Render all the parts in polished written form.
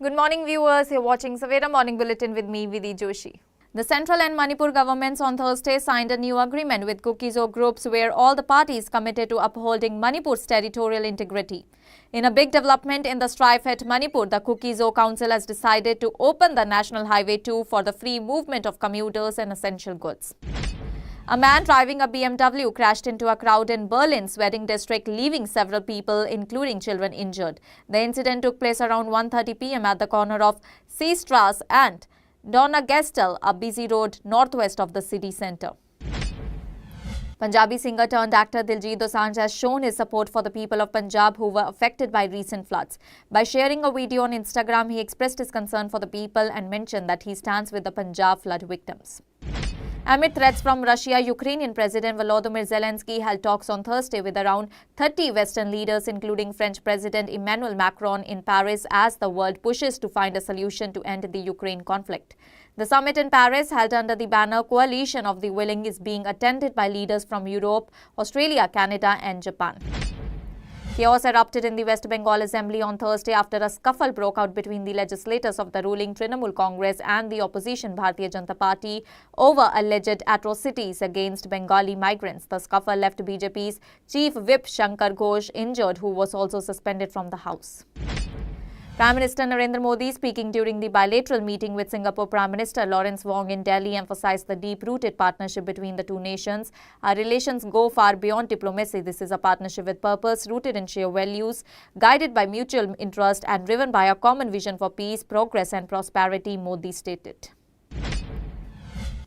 Good morning, viewers. You're watching Savera Morning Bulletin with me, Vidhi Joshi. The central and Manipur governments on Thursday signed a new agreement with Kuki-Zo groups where all the parties committed to upholding Manipur's territorial integrity. In a big development in the strife at Manipur, the Kuki-Zo Council has decided to open the National Highway 2 for the free movement of commuters and essential goods. A man driving a BMW crashed into a crowd in Berlin's wedding district, leaving several people, including children, injured. The incident took place around 1:30 p.m. at the corner of Seestrasse and Donaugestel, a busy road northwest of the city centre. Punjabi singer turned actor Diljit Dosanjh has shown his support for the people of Punjab who were affected by recent floods. By sharing a video on Instagram, he expressed his concern for the people and mentioned that he stands with the Punjab flood victims. Amid threats from Russia, Ukrainian President Volodymyr Zelensky held talks on Thursday with around 30 Western leaders, including French President Emmanuel Macron, in Paris as the world pushes to find a solution to end the Ukraine conflict. The summit in Paris, held under the banner Coalition of the Willing, is being attended by leaders from Europe, Australia, Canada and Japan. Chaos erupted in the West Bengal Assembly on Thursday after a scuffle broke out between the legislators of the ruling Trinamool Congress and the opposition Bharatiya Janata Party over alleged atrocities against Bengali migrants. The scuffle left BJP's Chief Whip Shankar Ghosh injured, who was also suspended from the House. Prime Minister Narendra Modi, speaking during the bilateral meeting with Singapore Prime Minister Lawrence Wong in Delhi, emphasized the deep-rooted partnership between the two nations. Our relations go far beyond diplomacy. This is a partnership with purpose, rooted in shared values, guided by mutual interest and driven by a common vision for peace, progress and prosperity, Modi stated.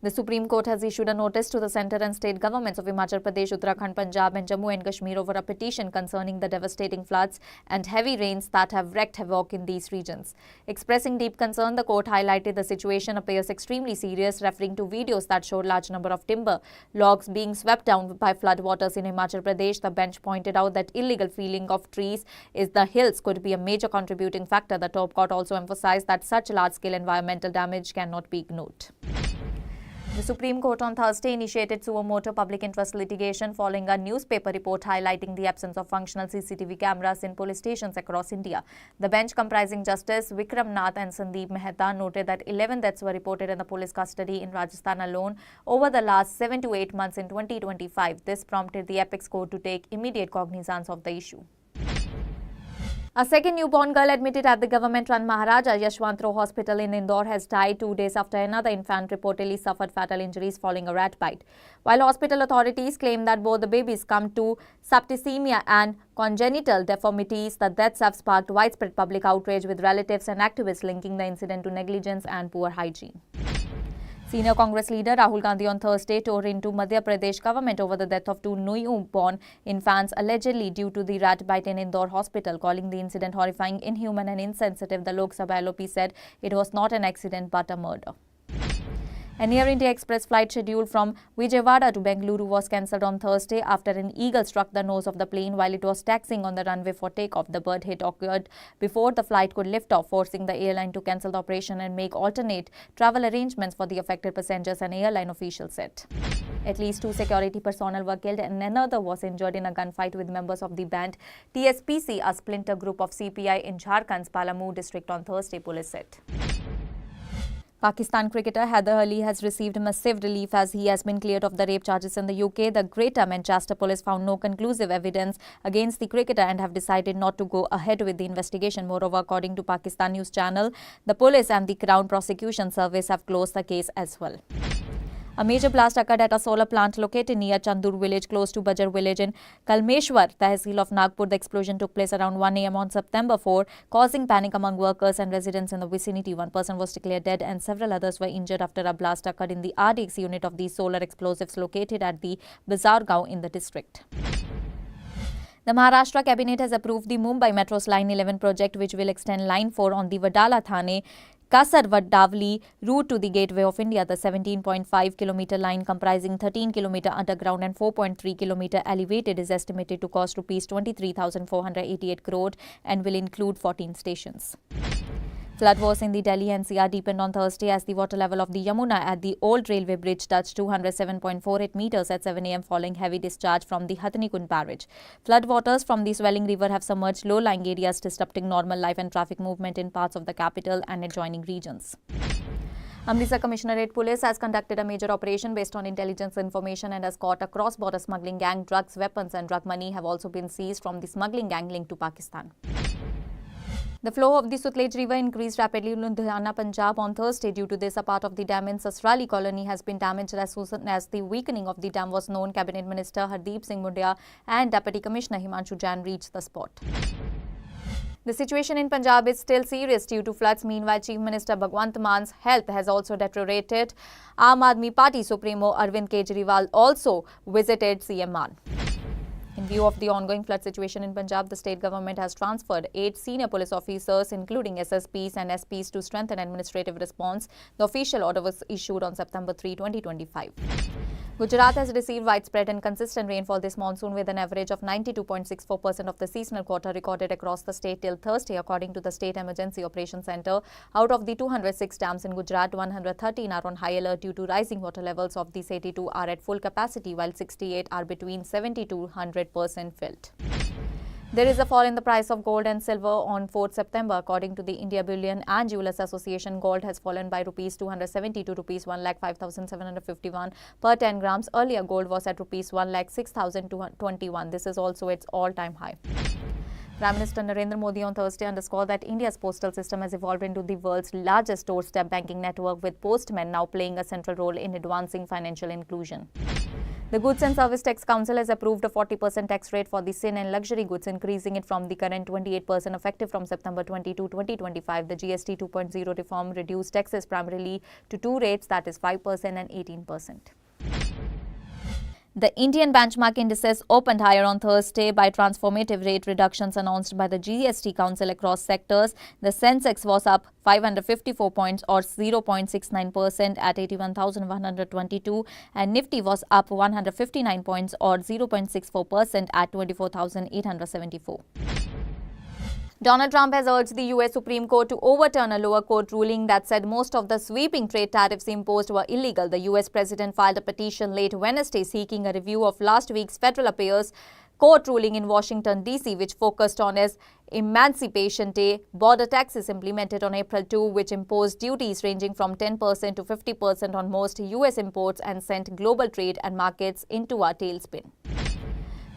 The Supreme Court has issued a notice to the centre and state governments of Himachal Pradesh, Uttarakhand, Punjab and Jammu and Kashmir over a petition concerning the devastating floods and heavy rains that have wreaked havoc in these regions. Expressing deep concern, the court highlighted the situation appears extremely serious, referring to videos that showed large number of timber logs being swept down by floodwaters in Himachal Pradesh. The bench pointed out that illegal felling of trees in the hills could be a major contributing factor. The top court also emphasized that such large-scale environmental damage cannot be ignored. The Supreme Court on Thursday initiated suo motu public interest litigation following a newspaper report highlighting the absence of functional CCTV cameras in police stations across India. The bench, comprising Justice Vikram Nath and Sandeep Mehta, noted that 11 deaths were reported in the police custody in Rajasthan alone over the last 7 to 8 months in 2025. This prompted the apex court to take immediate cognizance of the issue. A second newborn girl admitted at the government-run Maharaja Yashwantrao Hospital in Indore has died 2 days after another infant reportedly suffered fatal injuries following a rat bite. While hospital authorities claim that both the babies come to septicemia and congenital deformities, the deaths have sparked widespread public outrage, with relatives and activists linking the incident to negligence and poor hygiene. Senior Congress leader Rahul Gandhi on Thursday tore into Madhya Pradesh government over the death of 2 newborn infants allegedly due to the rat bite in Indore hospital, calling the incident horrifying, inhuman and insensitive. The Lok Sabha LOP said it was not an accident but a murder. An Air India Express flight scheduled from Vijayawada to Bengaluru was cancelled on Thursday after an eagle struck the nose of the plane while it was taxiing on the runway for takeoff. The bird hit occurred before the flight could lift off, forcing the airline to cancel the operation and make alternate travel arrangements for the affected passengers, an airline official said. At least 2 security personnel were killed and another was injured in a gunfight with members of the band TSPC, a splinter group of CPI in Jharkhand's Palamu district on Thursday, police said. Pakistan cricketer Haider Ali has received massive relief as he has been cleared of the rape charges in the UK. The Greater Manchester Police found no conclusive evidence against the cricketer and have decided not to go ahead with the investigation. Moreover, according to Pakistan News Channel, the police and the Crown Prosecution Service have closed the case as well. A major blast occurred at a solar plant located near Chandur village close to Bajar village in Kalmeshwar, Tehsil of Nagpur. The explosion took place around 1 a.m. on September 4, causing panic among workers and residents in the vicinity. One person was declared dead and several others were injured after a blast occurred in the RDX unit of these solar explosives located at the Bazargaon in the district. The Maharashtra Cabinet has approved the Mumbai Metro's Line 11 project, which will extend Line 4 on the Vadala-Thane Kasarvadavli route to the Gateway of India. The 17.5-kilometer line, comprising 13-kilometer underground and 4.3-kilometer elevated, is estimated to cost Rs 23,488 crore and will include 14 stations. Flood was in the Delhi NCR deepened on Thursday as the water level of the Yamuna at the old railway bridge touched 207.48 meters at 7 a.m. following heavy discharge from the Hathanikund barrage. Flood waters from the swelling river have submerged low-lying areas, disrupting normal life and traffic movement in parts of the capital and adjoining regions. Amritsar Commissionerate Police has conducted a major operation based on intelligence information and has caught a cross-border smuggling gang. Drugs, weapons and drug money have also been seized from the smuggling gang linked to Pakistan. The flow of the Sutlej River increased rapidly in Ludhiana, Punjab on Thursday. Due to this, a part of the dam in Sasrali colony has been damaged as soon as the weakening of the dam was known. Cabinet Minister Hardeep Singh Mundia and Deputy Commissioner Himanshu Jain reached the spot. The situation in Punjab is still serious due to floods. Meanwhile, Chief Minister Bhagwant Man's health has also deteriorated. Aam Aadmi Party Supremo Arvind Kejriwal also visited CM Man. In view of the ongoing flood situation in Punjab, the state government has transferred 8 senior police officers, including SSPs and SPs, to strengthen administrative response. The official order was issued on September 3, 2025. Gujarat has received widespread and consistent rainfall this monsoon with an average of 92.64% of the seasonal quota recorded across the state till Thursday, according to the State Emergency Operations Centre. Out of the 206 dams in Gujarat, 113 are on high alert due to rising water levels. Of these, 82 are at full capacity, while 68 are between 70 to 100% filled. There is a fall in the price of gold and silver on 4th September. According to the India Bullion and Jewellers Association, gold has fallen by Rs 270 to Rs 1,05,751 per 10 grams. Earlier, gold was at Rs 1,06,221. This is also its all-time high. Prime Minister Narendra Modi on Thursday underscored that India's postal system has evolved into the world's largest doorstep banking network, with postmen now playing a central role in advancing financial inclusion. The Goods and Service Tax Council has approved a 40% tax rate for the sin and luxury goods, increasing it from the current 28% effective from September 22, 2025. The GST 2.0 reform reduced taxes primarily to two rates, that is 5% and 18%. The Indian benchmark indices opened higher on Thursday by transformative rate reductions announced by the GST Council across sectors. The Sensex was up 554 points or 0.69% at 81,122 and Nifty was up 159 points or 0.64% at 24,874. Donald Trump has urged the U.S. Supreme Court to overturn a lower court ruling that said most of the sweeping trade tariffs imposed were illegal. The U.S. president filed a petition late Wednesday seeking a review of last week's federal affairs court ruling in Washington, D.C., which focused on his Emancipation Day border taxes implemented on April 2, which imposed duties ranging from 10% to 50% on most U.S. imports and sent global trade and markets into a tailspin.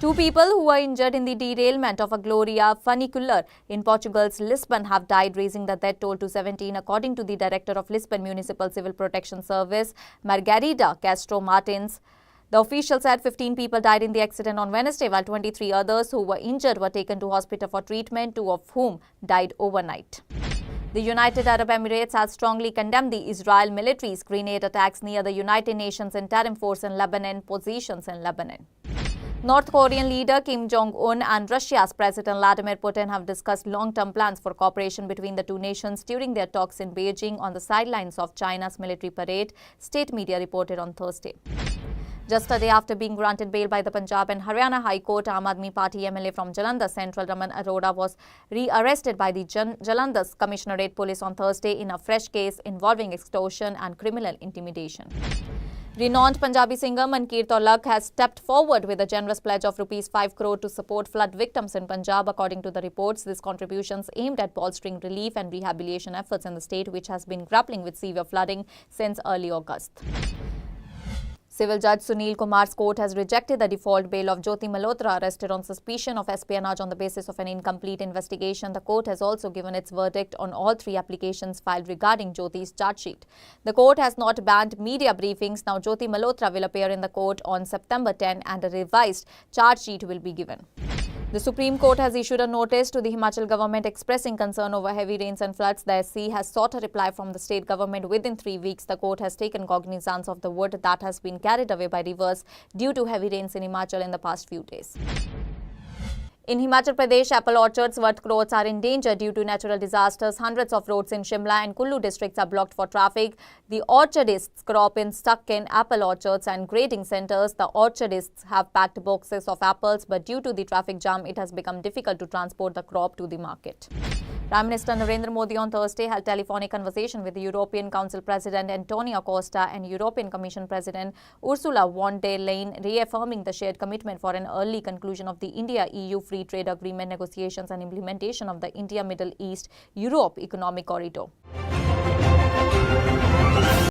2 people who were injured in the derailment of a Gloria funicular in Portugal's Lisbon have died, raising the death toll to 17, according to the director of Lisbon Municipal Civil Protection Service, Margarida Castro Martins. The official said 15 people died in the accident on Wednesday, while 23 others who were injured were taken to hospital for treatment, 2 of whom died overnight. The United Arab Emirates has strongly condemned the Israel military's grenade attacks near the United Nations Interim Force in Lebanon positions in Lebanon. North Korean leader Kim Jong-un and Russia's President Vladimir Putin have discussed long-term plans for cooperation between the two nations during their talks in Beijing on the sidelines of China's military parade, state media reported on Thursday. Just a day after being granted bail by the Punjab and Haryana High Court, Aam Aadmi Party MLA from Jalandhar Central Raman Arora was re-arrested by the Jalandhar Commissionerate Police on Thursday in a fresh case involving extortion and criminal intimidation. Renowned Punjabi singer Mankeer Tolak has stepped forward with a generous pledge of ₹5 crore to support flood victims in Punjab. According to the reports, these contributions aimed at bolstering relief and rehabilitation efforts in the state, which has been grappling with severe flooding since early August. Civil Judge Sunil Kumar's court has rejected the default bail of Jyoti Malhotra, arrested on suspicion of espionage on the basis of an incomplete investigation. The court has also given its verdict on all 3 applications filed regarding Jyoti's charge sheet. The court has not banned media briefings. Now Jyoti Malhotra will appear in the court on September 10 and a revised charge sheet will be given. The Supreme Court has issued a notice to the Himachal government expressing concern over heavy rains and floods. The SC has sought a reply from the state government within 3 weeks. The court has taken cognizance of the wood that has been carried away by rivers due to heavy rains in Himachal in the past few days. In Himachal Pradesh, apple orchards' worth crores are in danger due to natural disasters. Hundreds of roads in Shimla and Kullu districts are blocked for traffic. The orchardists crop in stuck in apple orchards and grading centers. The orchardists have packed boxes of apples, but due to the traffic jam, it has become difficult to transport the crop to the market. Prime Minister Narendra Modi on Thursday held telephonic conversation with the European Council President Antonio Costa and European Commission President Ursula von der Leyen, reaffirming the shared commitment for an early conclusion of the India-EU Free Trade Agreement negotiations and implementation of the India-Middle East-Europe Economic Corridor.